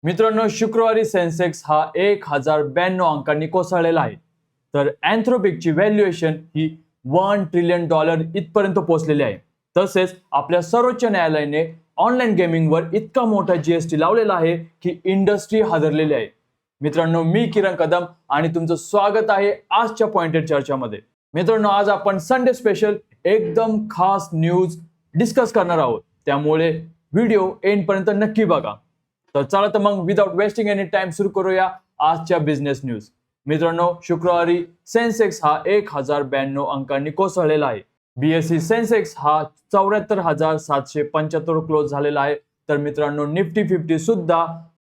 मित्रांनो, शुक्रवारी सेन्सेक्स हा 1092 अंकांनी कोसळलेला आहे. तर अँथ्रोपिकची व्हॅल्युएशन ही $1 ट्रिलियन इथपर्यंत पोहोचलेली आहे. तसेच आपल्या सर्वोच्च न्यायालयाने ऑनलाईन गेमिंगवर इतका मोठा जीएसटी लावलेला आहे की इंडस्ट्री हादरलेली आहे. मित्रांनो, मी किरण कदम आणि तुमचं स्वागत आहे आजच्या पॉइंटेड चर्चामध्ये. मित्रांनो, आज आपण संडे स्पेशल एकदम खास न्यूज डिस्कस करणार आहोत, त्यामुळे व्हिडिओ एंडपर्यंत नक्की बघा. तर चला तर मग विदाउट वेस्टिंग एनी टाइम सुरू करूया आजच्या बिझनेस न्यूज. मित्रांनो, शुक्रवारी सेन्सेक्स हा 1092 अंकांनी कोसळलेला आहे. बीएससी सेन्सेक्स हा 74,775 क्लोज झालेला आहे. तर मित्रांनो, निफ्टी 50 सुद्धा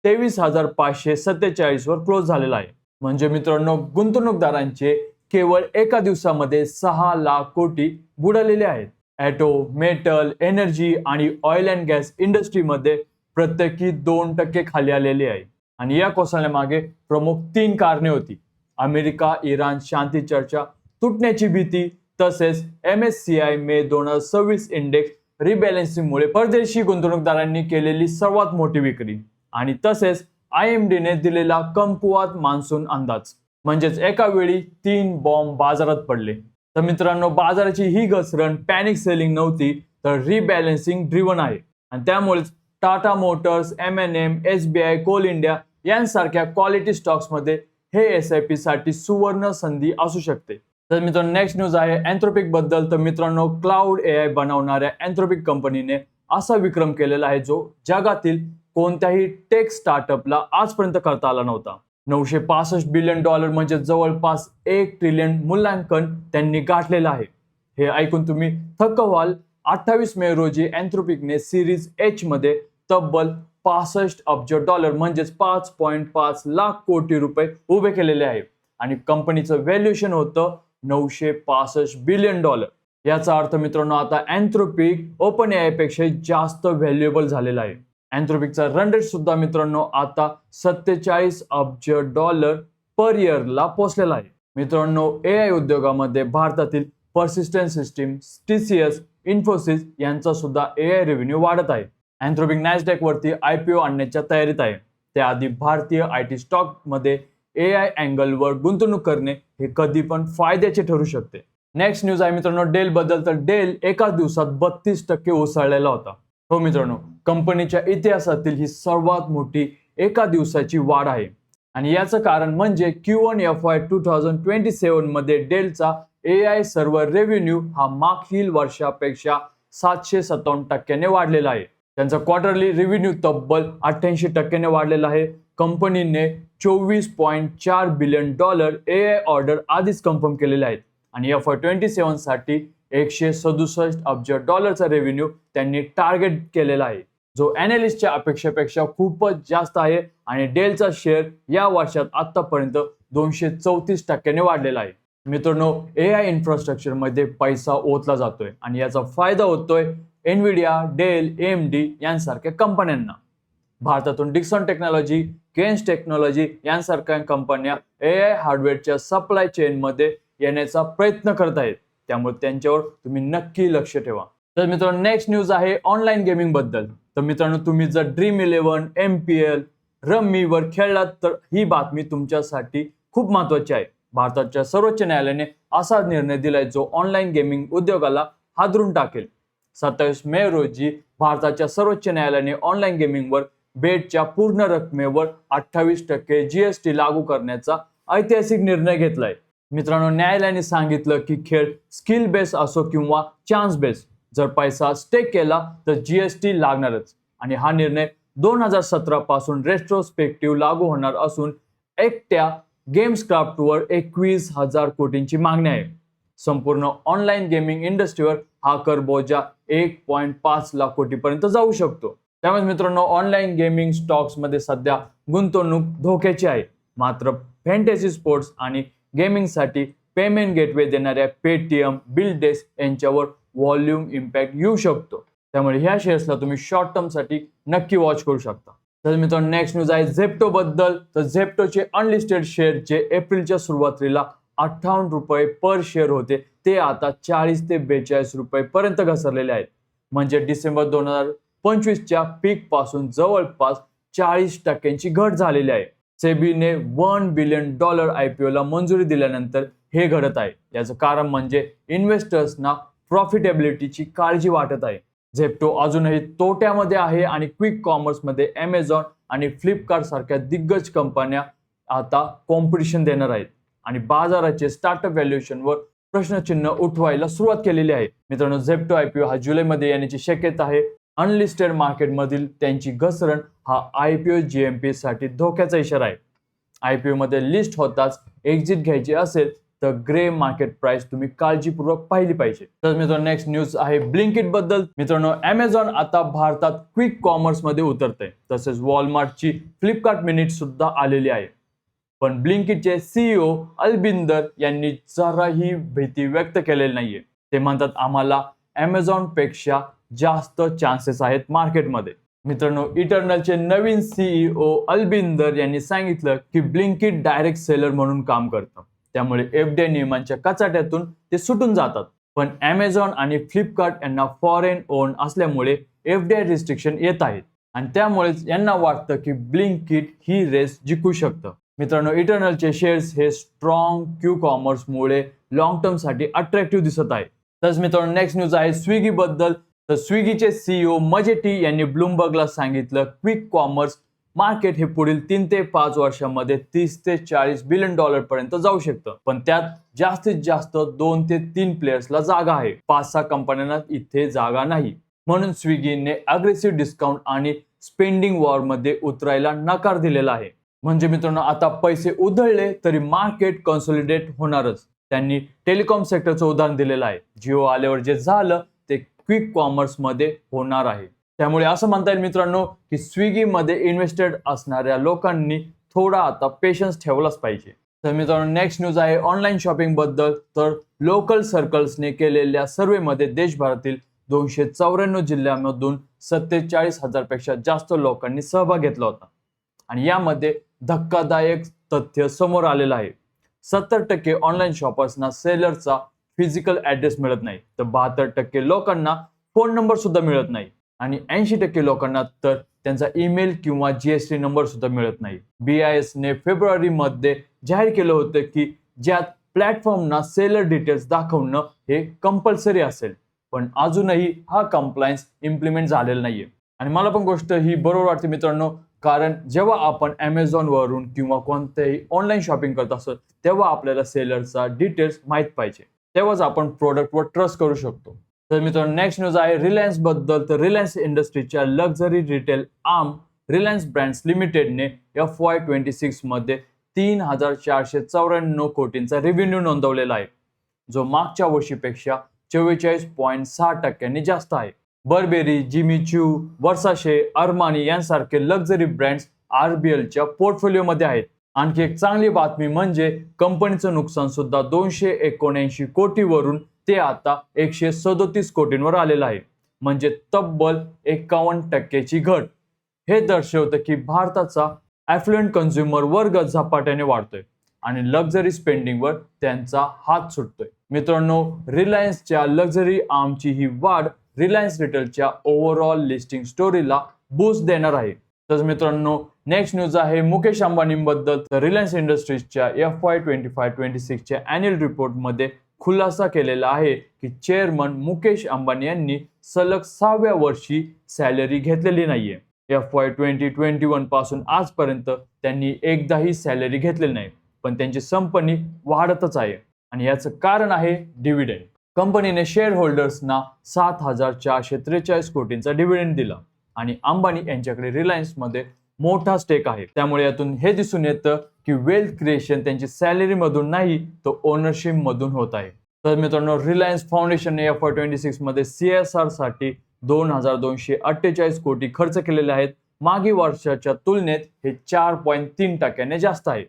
23,547 वर क्लोज झालेला आहे. म्हणजे मित्रांनो, गुंतवणूकदारांचे केवळ एका दिवसामध्ये 6 लाख कोटी बुडालेले आहेत. ॲटो, मेटल, एनर्जी आणि ऑइल अँड गॅस इंडस्ट्रीमध्ये प्रत्येकी 2% खाली आलेली आहे. आणि या कोसळण्यामागे प्रमुख 3 कारणे होती: अमेरिका इराण शांती चर्चा, तुटण्याची भीती, तसेच MSCI मे 2026 इंडेक्स रिबॅलन्सिंगमुळे परदेशी गुंतवणूकदारांनी केलेली सर्वात मोठी विक्री, आणि तसेच IMD ने दिलेला कमकुवत मान्सून अंदाज. म्हणजेच एका वेळी 3 बॉम्ब बाजारात पडले. तर मित्रांनो, बाजाराची ही घसरण पॅनिक सेलिंग नव्हती, तर रिबॅलन्सिंग ड्रिव्हन आहे. आणि त्यामुळेच Tata motors, M&M, SBI, coal India यांसारख्या क्वालिटी स्टॉक्समध्ये हे SIP साठी सुवर्ण संधी असू शकते. तर मित्रांनो, नेक्स्ट न्यूज आहे अँथ्रोपिक बद्दल. तर मित्रांनो, क्लाउड AI बनवणाऱ्या अँथ्रोपिक कंपनीने असा विक्रम केलेला आहे जो जगातील कोणत्याही टेक स्टार्टअपला आजपर्यंत करता आला नव्हता. $965 बिलियन म्हणजे जवळपास 1 ट्रिलियन मूल्यांकन त्यांनी गाठलेलं आहे. हे ऐकून तुम्ही थक्क व्हाल. 28 मे रोजी अँथ्रोपिकने सिरीज H मध्ये तब्बल $65 अब्ज म्हणजेच 5.5 लाख कोटी रुपये उभे केलेले आहे. आणि कंपनीचं व्हॅल्युएशन होतं $965 बिलियन. याचा अर्थ मित्रांनो, आता अँथ्रोपिक ओपन AI पेक्षा जास्त व्हॅल्युएबल झालेला आहे. अँथ्रोपिकचा रन रेट सुद्धा मित्रांनो आता $47 अब्ज पर इयरला पोहोचलेला आहे. मित्रांनो, AI उद्योगामध्ये भारतातील पर्सिस्टंट सिस्टीम, TCS, इन्फोसिस यांचा सुद्धा AI रेव्हेन्यू वाढत आहे. अँथ्रोपिक नॅसडॅक वरती IPO आणण्याच्या तयारीत आहे. त्याआधी भारतीय IT स्टॉक मध्ये AI अँगलवर गुंतवणूक करणे हे कधी पण फायद्याचे ठरू शकते. नेक्स्ट न्यूज आहे मित्रांनो डेल बद्दल. तर डेल एकाच दिवसात 32% उसळलेला होता. हो मित्रांनो, कंपनीच्या इतिहासातील ही सर्वात मोठी एका दिवसाची वाढ आहे. आणि याचं कारण म्हणजे Q1 FY 2027 मध्ये डेलचा AI सर्व्हर रेव्हेन्यू हा मागील वर्षापेक्षा 757% वाढलेला आहे. त्यांचा क्वार्टरली रेव्हेन्यू तब्बल 88% वाढलेला आहे. कंपनीने $24.4 बिलियन AI ऑर्डर आधीच कन्फर्म केलेले आहेत. आणि FY 27 साठी $167 अब्ज रेव्हेन्यू त्यांनी टार्गेट केलेला आहे, जो अॅनालिस्टच्या अपेक्षेपेक्षा खूपच जास्त आहे. आणि डेलचा शेअर या वर्षात आतापर्यंत 234% वाढलेला आहे. मित्रांनो, AI इन्फ्रास्ट्रक्चर मध्ये पैसा ओतला जातोय आणि याचा फायदा होतोय एनविडिया, डेल, AMD यांसारख्या कंपन्यांना. भारतातून डिक्सन टेक्नॉलॉजी, केन्स टेक्नॉलॉजी यांसारख्या कंपन्या AI हार्डवेअरच्या सप्लाय चेन मध्ये येण्याचा प्रयत्न करत आहेत. त्यामुळे त्यांच्यावर तुम्ही नक्की लक्ष ठेवा. तर मित्रांनो, नेक्स्ट न्यूज आहे ऑनलाईन गेमिंग बद्दल. तर मित्रांनो, तुम्ही जर Dream11, MPL, रम्मी वर खेळलात तर ही बातमी तुमच्यासाठी खूप महत्वाची आहे. भारताच्या सर्वोच्च न्यायालयाने असा निर्णय दिलाय जो ऑनलाईन गेमिंग उद्योगाला हादरून टाकेल. 27 मे रोजी भारताच्या सर्वोच्च न्यायालयाने ऑनलाईन गेमिंगवर बेटच्या पूर्ण रकमेवर 28% GST लागू करण्याचा ऐतिहासिक निर्णय घेतलाय. मित्रांनो, न्यायालयाने सांगितलं की खेळ स्किल बेस असो किंवा चान्स बेस, जर पैसा स्टेक केला तर GST लागणारच. आणि हा निर्णय 2017 पासून रेट्रोस्पेक्टिव्ह लागू होणार असून एकट्या गेम्सक्राफ्टवर 21,000 कोटींची मागणी आहे. संपूर्ण ऑनलाईन गेमिंग इंडस्ट्रीवर हा कर बोजा 1.5 लाख कोटीपर्यंत जाऊ शकतो. त्यामुळे मित्रांनो, ऑनलाईन गेमिंग स्टॉक्स मध्ये सध्या गुंतवणूक धोक्याची आहे. मात्र फॅन्टसी स्पोर्ट्स आणि गेमिंगसाठी पेमेंट गेटवे देणाऱ्या पेटीएम, बिलडेस्क यांच्यावर व्हॉल्यूम इम्पॅक्ट येऊ शकतो. त्यामुळे ह्या शेअर्सला तुम्ही शॉर्ट टर्म साठी नक्की वॉच करू शकता. तर मित्रांनो, नेक्स्ट न्यूज आहे झेप्टो बद्दल. तर झेप्टोचे अनलिस्टेड शेअर जे एप्रिलच्या सुरुवातीला ₹58 पर शेअर होते ते आता 40 ते 42 रुपये पर्यंत घसरलेले आहेत. म्हणजे डिसेंबर 2025च्या पीक पासून जवळपास 40% घट झालेली आहे. सेबीने $1 बिलियन IPO ला मंजुरी दिल्यानंतर हे घडत आहे. याचं कारण म्हणजे इन्व्हेस्टर्सना प्रॉफिटेबिलिटीची काळजी वाटत आहे. झेप्टो अजूनही तोट्यामध्ये आहे आणि क्विक कॉमर्समध्ये Amazon आणि फ्लिपकार्ट सारख्या दिग्गज कंपन्या आता कॉम्पिटिशन देणार आहेत आणि बाजाराचे स्टार्टअप व्हॅल्युएशनवर प्रश्नचिन्ह उठवायला सुरुवात केलेली आहे. मित्रांनो, झेप्टो IPO हा जुलैमध्ये येण्याची शक्यता आहे. अनलिस्टेड मार्केटमधील त्यांची घसरण हा IPO GMP साठी धोक्याचा इशारा आहे. IPO मध्ये लिस्ट होताच एक्झिट घ्यायची असेल तर ग्रे मार्केट प्राइस तुम्ही काळजीपूर्वक पाहिली पाहिजे. तर मित्रांनो, नेक्स्ट न्यूज आहे ब्लिंकिट बद्दल. मित्रांनो, Amazon आता भारतात क्विक कॉमर्स मध्ये उतरते. तसेच वॉलमार्टची फ्लिपकार्ट मिनिट सुद्धा आलेली आहे. पण ब्लिंकिटचे CEO अल्बिंदर यांनी जराही भीती व्यक्त केलेली नाहीये. ते म्हणतात आम्हाला Amazon पेक्षा जास्त चान्सेस आहेत मार्केटमध्ये. मित्रांनो, इटर्नलचे नवीन CEO अल्बिंदर यांनी सांगितलं की ब्लिंकिट डायरेक्ट सेलर म्हणून काम करतं. त्यामुळे FDA नियमांच्या कचाट्यातून ते सुटून जातात. पण Amazon आणि फ्लिपकार्ट यांना फॉरेन ओन असल्यामुळे FDA रिस्ट्रिक्शन येत आहेत आणि त्यामुळेच यांना वाटतं की ब्लिंकिट ही रेस जिंकू शकतं. मित्रांनो, इटर्नलचे शेअर्स हे स्ट्रॉंग क्यू कॉमर्समुळे लॉंग टर्म साठी अट्रॅक्टिव्ह दिसत आहे. तसंच मित्रांनो, नेक्स्ट न्यूज आहे स्विगी बद्दल. तर स्विगीचे CEO मजेटी यांनी ब्लूमबर्गला सांगितलं क्विक कॉमर्स मार्केट हे पुढील 3 ते 5 वर्षांमध्ये $30 ते $40 बिलियन पर्यंत जाऊ शकतं. पण त्यात जास्तीत जास्त 2 ते 3 प्लेयर्सला जागा आहे. 5-6 कंपन्यांना इथे जागा नाही. म्हणून स्विगीने अग्रेसिव्ह डिस्काउंट आणि स्पेंडिंग वॉर मध्ये उतरायला नकार दिलेला आहे. म्हणजे मित्रांनो, आता पैसे उधळले तरी मार्केट कन्सोलिडेट होणारच. त्यांनी टेलिकॉम सेक्टरचं उदाहरण दिलेलं आहे. जिओ आल्यावर जे झालं ते क्विक कॉमर्स मध्ये होणार आहे. त्यामुळे असं म्हणता येईल मित्रांनो की स्विगी मध्ये इन्व्हेस्टेड असणाऱ्या लोकांनी थोडा आता पेशन्स ठेवलाच पाहिजे. तर मित्रांनो, नेक्स्ट न्यूज आहे ऑनलाईन शॉपिंग बद्दल. तर लोकल सर्कल्सने केलेल्या सर्व्हेमध्ये देशभरातील 294 जिल्ह्यांमधून 47,000 पेक्षा जास्त लोकांनी सहभाग घेतला होता आणि यामध्ये धक्कादायक तथ्य समोर आलेलं आहे. 70% ऑनलाईन शॉपर्सना सेलरचा फिजिकल ऍड्रेस मिळत नाही, तर 72% लोकांना फोन नंबर सुद्धा मिळत नाही आणि 80% लोकांना तर त्यांचा ईमेल किंवा GST नंबर सुद्धा मिळत नाही. BIS ने फेब्रुवारीमध्ये जाहीर केलं होतं की ज्यात प्लॅटफॉर्मना सेलर डिटेल्स दाखवणं हे कंपल्सरी असेल, पण अजूनही हा कंप्लायन्स इम्प्लिमेंट झालेला नाहीये. आणि मला पण गोष्ट ही बरोबर वाटते मित्रांनो, कारण जेव्हा आपण Amazon वरून किंवा कोणत्याही ऑनलाईन शॉपिंग करत असतो तेव्हा आपल्याला सेलरचा डिटेल्स माहित पाहिजे, तेव्हाच आपण प्रोडक्टवर ट्रस्ट करू शकतो. तर मित्रांनो, नेक्स्ट न्यूज आहे रिलायन्स बद्दल. तर रिलायन्स इंडस्ट्रीजच्या luxury retail arm Reliance brands लिमिटेडने FY26 मध्ये 3,494 कोटींचा रेव्हेन्यू नोंदवलेला आहे, जो मागच्या वर्षीपेक्षा 44.6% जास्त आहे. बर्बेरी, जिमी चू, वर्साशे, अरमानी यांसारखे लक्झरी ब्रँड्स RBLच्या पोर्टफोलिओमध्ये आहेत. आणखी एक चांगली बातमी म्हणजे कंपनीचं नुकसान सुद्धा 279 कोटीवरून ते आता 137 कोटींवर आलेलं आहे, म्हणजे तब्बल 51% घट. हे दर्शवतं की भारताचा ॲफ्लुएंट कन्झ्युमर वर्ग झपाट्याने वाढतोय आणि लक्झरी स्पेंडिंगवर त्यांचा हात सुटतोय. मित्रांनो, रिलायन्सच्या लक्झरी आर्मची ही वाढ रिलायन्स रिटेलच्या ओव्हरऑल लिस्टिंग स्टोरीला बूस्ट देणार आहे. तर मित्रांनो, नेक्स्ट न्यूज आहे मुकेश अंबानींबद्दल. तर रिलायन्स इंडस्ट्रीजच्या FY25-26च्या अॅन्युअल रिपोर्टमध्ये खुलासा केलेला आहे की चेअरमन मुकेश अंबानी यांनी सलग 6व्या वर्षी सॅलरी घेतलेली नाहीये. FY2021 पासून आजपर्यंत त्यांनी एकदाही सॅलरी घेतलेली नाही, पण त्यांची कंपनी वाढतच आहे आणि याचं कारण आहे डिव्हिडंड. कंपनीने शेअर होल्डर्सना 7,443 कोटींचा डिव्हिडंड दिला आणि अंबानी यांच्याकडे रिलायन्समध्ये मोठा स्टेक आहे. त्यामुळे यातून हे दिसून येतं की वेल्थ क्रिएशन त्यांची सॅलरी मधून नाही तर ओनरशिप मधून होत आहे. तर मित्रांनो, रिलायन्स फाउंडेशनने FY26 मध्ये CSR साठी 2,248 कोटी खर्च केलेले आहेत. मागील वर्षाच्या तुलनेत हे 4.3% जास्त आहे.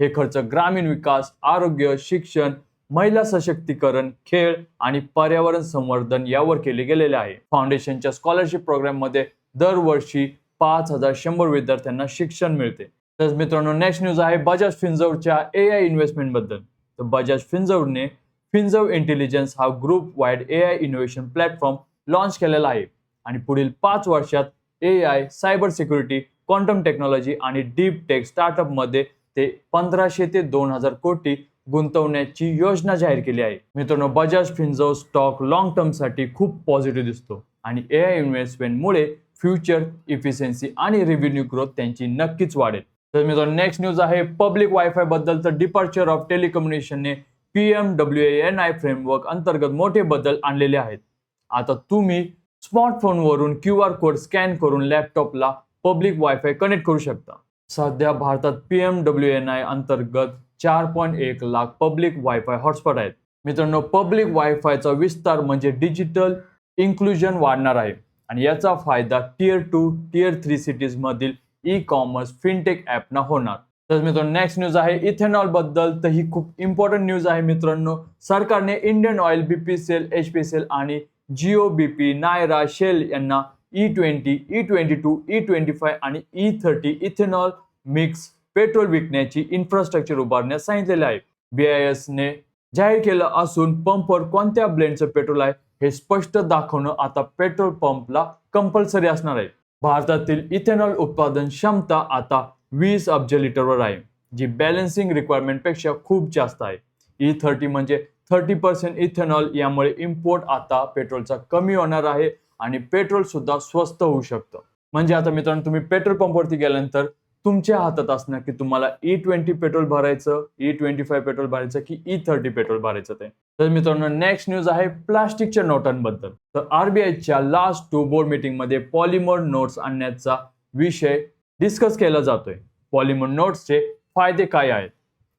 हे खर्च ग्रामीण विकास, आरोग्य, शिक्षण, महिला सशक्तीकरण, खेळ आणि पर्यावरण संवर्धन यावर केले गेलेले आहे. फाउंडेशनच्या स्कॉलरशिप प्रोग्राम मध्ये दरवर्षी 5,100 विद्यार्थ्यांना शिक्षण मिळते. तर मित्रांनो, नेक्स्ट न्यूज आहे बजाज फिन्झर्वच्या AI इन्व्हेस्टमेंट बद्दल. तर बजाज फिन्झर्वने फिन्झर्व इंटेलिजन्स हा group wide AI innovation platform launch केलेला आहे आणि पुढील 5 वर्षात AI, cyber security, quantum technology आणि डीप टेक स्टार्टअप मध्ये ते 1500 ते 2000 कोटी गुंतवण्याची योजना जाहीर केली आहे. मित्रांनो, बजाज फिन्सर्व स्टॉक लॉंग टर्म साठी खूप पॉझिटिव्ह दिसतो आणि AI इन्व्हेस्टमेंटमुळे फ्युचर इफिशियन्सी आणि रेव्हेन्यू ग्रोथ त्यांची नक्कीच वाढेल. तर मित्रांनो, नेक्स्ट न्यूज आहे पब्लिक वायफाय बद्दल. तर डिपार्चर ऑफ टेलिकम्युनिकेशनने PMWANI फ्रेमवर्क अंतर्गत मोठे बदल आणलेले आहेत. आता तुम्ही स्मार्टफोनवरून QR कोड स्कॅन करून लॅपटॉपला पब्लिक वायफाय कनेक्ट करू शकता. सध्या भारतात PMWANI अंतर्गत 4.1 लाख पब्लिक वायफाय हॉटस्पॉट आहेत. मित्रांनो, पब्लिक वायफायचा विस्तार म्हणजे डिजिटल इन्क्लुजन वाढणार आहे आणि याचा फायदा टियर 2, टियर 3 सिटीज मधील ई-कॉमर्स फिनटेक ॲपना होणार. तर मित्रांनो, नेक्स्ट न्यूज आहे इथेनॉल बद्दल. तर ही खूप इम्पॉर्टंट न्यूज आहे मित्रांनो. सरकारने इंडियन ऑइल, BPCL, HPCL आणि GOBP, नायरा, शेल यांना E20, E22, E25 आणि E30 इथेनॉल मिक्स पेट्रोल विकण्याची इन्फ्रास्ट्रक्चर उभारण्यास सांगितलेले आहे. BIS ने जाहीर केलं असून पंपवर कोणत्या ब्लेंडचं पेट्रोल आहे हे स्पष्ट दाखवणं आता पेट्रोल पंपला कंपल्सरी असणार आहे. भारतातील इथेनॉल उत्पादन क्षमता आता 20 अब्ज लिटरवर आहे, जी बॅलन्सिंग रिक्वायरमेंट पेक्षा खूप जास्त आहे. E30 म्हणजे 30% इथेनॉल. यामुळे इम्पोर्ट आता पेट्रोलचा कमी होणार आहे आणि पेट्रोल सुद्धा स्वस्त होऊ शकतं. म्हणजे आता मित्रांनो, तुम्ही पेट्रोल पंपवरती गेल्यानंतर तुमच्या हातात असणार की तुम्हाला E20 पेट्रोल भरायचं, E25 पेट्रोल भरायचं की E30 पेट्रोल भरायचं ते. तर मित्रांनो, नेक्स्ट न्यूज आहे प्लास्टिकच्या नोटांबद्दल. तर RBIच्या लास्ट 2 बोर्ड मीटिंग मध्ये पॉलिमर नोट्स आणण्याचा विषय डिस्कस केला जातोय. पॉलिमर नोट्सचे फायदे काय आहेत?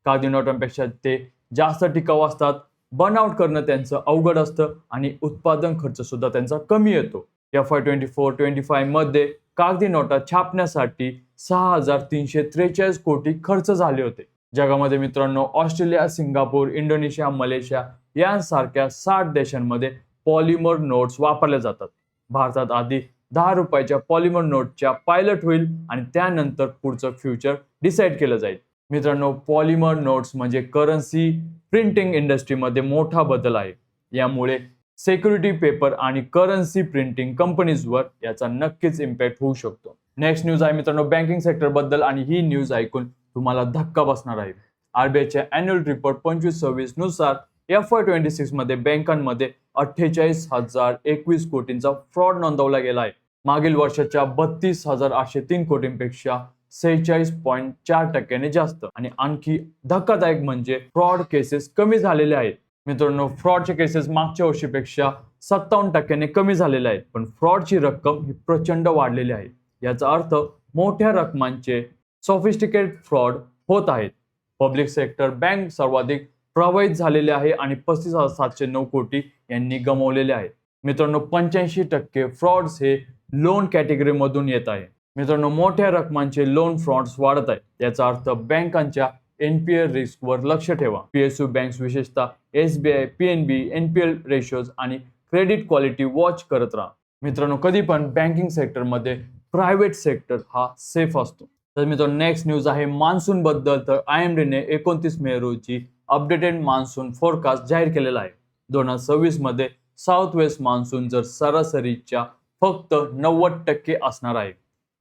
कागदी नोटांपेक्षा ते जास्त टिकाऊ असतात, बनावट करणं त्यांचं अवघड असतं आणि उत्पादन खर्च सुद्धा त्यांचा कमी येतो. FY24-25 मध्ये कागदी नोटा छापण्यासाठी 6,343 कोटी खर्च झाले होते. जगामध्ये मित्रांनो, ऑस्ट्रेलिया, सिंगापूर, इंडोनेशिया, मलेशिया यांसारख्या 60 देशांमध्ये पॉलिमर नोट्स वापरल्या जातात. भारतात आधी 10 रुपयाच्या पॉलिमर नोटच्या पायलट होईल आणि त्यानंतर पुढचं फ्युचर डिसाईड केलं जाईल. मित्रांनो, पॉलिमर नोट्स म्हणजे करन्सी प्रिंटिंग इंडस्ट्रीमध्ये मोठा बदल आहे. यामुळे सिक्युरिटी पेपर आणि करन्सी प्रिंटिंग कंपनीजवर याचा नक्कीच इम्पॅक्ट होऊ शकतो. नेक्स्ट न्यूज आहे मित्रांनो बँकिंग सेक्टर बद्दल आणि ही न्यूज ऐकून तुम्हाला धक्का बसणार आहे. RBIच्या अॅन्युअल रिपोर्ट 25-26 नुसार FY26 मध्ये बँकांमध्ये 48,021 कोटींचा फ्रॉड नोंदवला गेला आहे. मागील वर्षाच्या 32,803 कोटींपेक्षा 46.4% जास्त. आणि आणखी धक्कादायक म्हणजे फ्रॉड केसेस कमी झालेले आहेत. मित्रांनो, फ्रॉडचे केसेस मागच्या वर्षीपेक्षा 57% कमी झालेले आहेत, पण फ्रॉडची रक्कम ही प्रचंड वाढलेली आहे. याचा अर्थ मोठ्या रकमांचे सॉफिस्टिकेटेड फ्रॉड होत आहेत. पब्लिक सेक्टर बँक सर्वाधिक प्रभावित झालेले आहे आणि 35,709 कोटी यांनी गमावलेले आहेत. मित्रांनो, 85% फ्रॉड्स हे लोन कॅटेगरी मधून येत आहे. मित्रांनो, मोठ्या रकमांचे लोन फ्रॉड्स वाढत आहेत. याचा अर्थ बँकांच्या NPL रिस्कवर लक्ष ठेवा. PSU बँक्स विशेषतः SBI, PNB, NPL रेशोज आणि क्रेडिट क्वालिटी वॉच करत राहा. मित्रांनो, कधी पण बँकिंग सेक्टरमध्ये प्रायव्हेट सेक्टर हा सेफ असतो. तर मित्रांनो, नेक्स्ट न्यूज आहे मान्सून बद्दल. तर IMDने 29 मे रोजी अपडेटेड मान्सून फोरकास्ट जाहीर केलेला आहे. 2026 मध्ये साऊथ वेस्ट मान्सून जर सरासरीच्या फक्त 90% असणार आहे,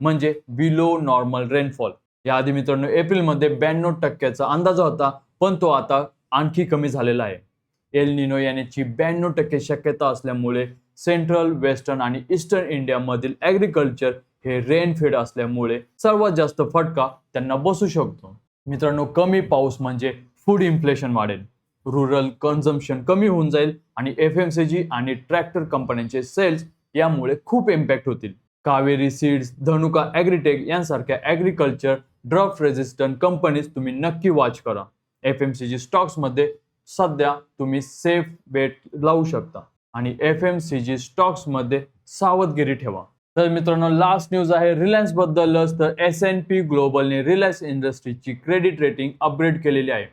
म्हणजे बिलो नॉर्मल रेनफॉल. याआधी मित्रांनो एप्रिलमध्ये 92% अंदाज होता, पण तो आता आणखी कमी झालेला आहे. एल निनो येण्याची 92% शक्यता असल्यामुळे सेंट्रल, वेस्टर्न आणि ईस्टर्न इंडियामधील ॲग्रिकल्चर हे रेनफेड असल्यामुळे सर्वात जास्त फटका त्यांना बसू शकतो. मित्रांनो, कमी पाऊस म्हणजे फूड इन्फ्लेशन वाढेल, रुरल कन्झम्पशन कमी होऊन जाईल आणि FMCG आणि ट्रॅक्टर कंपन्यांचे सेल्स यामुळे खूप इम्पॅक्ट होतील. कावेरी सीड्स, धनुका ॲग्रीटेक यांसारख्या ॲग्रिकल्चर ड्रॉप रेजिस्टंट कंपनीज तुम्ही नक्की वॉच करा. FMCG स्टॉक्समध्ये सध्या तुम्ही सेफ बेट लावू शकता आणि FMCG स्टॉक्समध्ये सावधगिरी ठेवा. तर मित्रांनो, लास्ट न्यूज आहे रिलायन्स बद्दलच. तर S&P ग्लोबलने रिलायन्स इंडस्ट्रीजची क्रेडिट रेटिंग अपग्रेड केलेली आहे.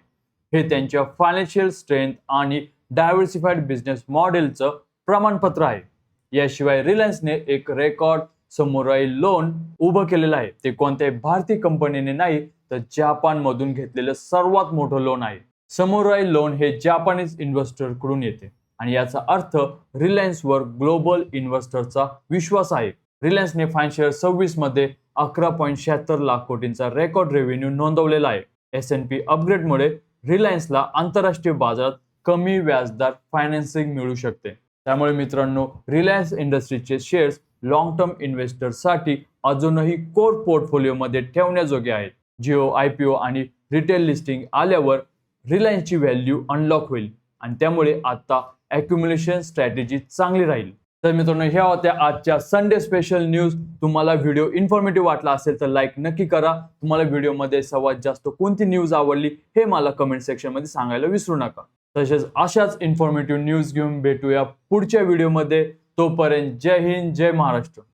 हे त्यांच्या फायनान्शियल स्ट्रेंथ आणि डायव्हर्सिफाईड बिझनेस मॉडेलचं प्रमाणपत्र आहे. याशिवाय रिलायन्सने एक रेकॉर्ड समुराई लोन उभं केलेलं आहे. ते कोणत्याही भारतीय कंपनीने नाही, तर जापान मधून घेतलेलं सर्वात मोठं लोन आहे. समुराई लोन हे जापानीज इन्व्हेस्टर कडून येते आणि याचा अर्थ रिलायन्सवर ग्लोबल इन्व्हेस्टरचा विश्वास आहे. रिलायन्सने फायनान्शियल 26 मध्ये 11.76 लाख कोटींचा रेकॉर्ड रेव्हेन्यू नोंदवलेला आहे. S&P अपग्रेडमुळे रिलायन्सला आंतरराष्ट्रीय बाजारात कमी व्याजदर फायनान्सिंग मिळू शकते. त्यामुळे मित्रांनो, रिलायन्स इंडस्ट्रीजचे शेअर्स लॉंग टर्म इन्व्हेस्टरसाठी अजूनही कोर पोर्टफोलिओमध्ये ठेवण्याजोगे आहेत. जिओ IPO आणि रिटेल लिस्टिंग आल्यावर रिलायन्सची व्हॅल्यू अनलॉक होईल आणि त्यामुळे आता अॅक्युम्युलेशन स्ट्रॅटेजी चांगली राहील. तर मित्रांनो, ह्या होत्या आजच्या संडे स्पेशल न्यूज. तुम्हाला व्हिडिओ इन्फॉर्मेटिव्ह वाटला असेल तर लाईक नक्की करा. तुम्हाला व्हिडिओमध्ये सर्वात जास्त कोणती न्यूज आवडली हे मला कमेंट सेक्शनमध्ये सांगायला विसरू नका. तसेच अशाच इन्फॉर्मेटिव्ह न्यूज घेऊन भेटूया पुढच्या व्हिडिओमध्ये. तोपर्यंत जय हिंद, जय महाराष्ट्र.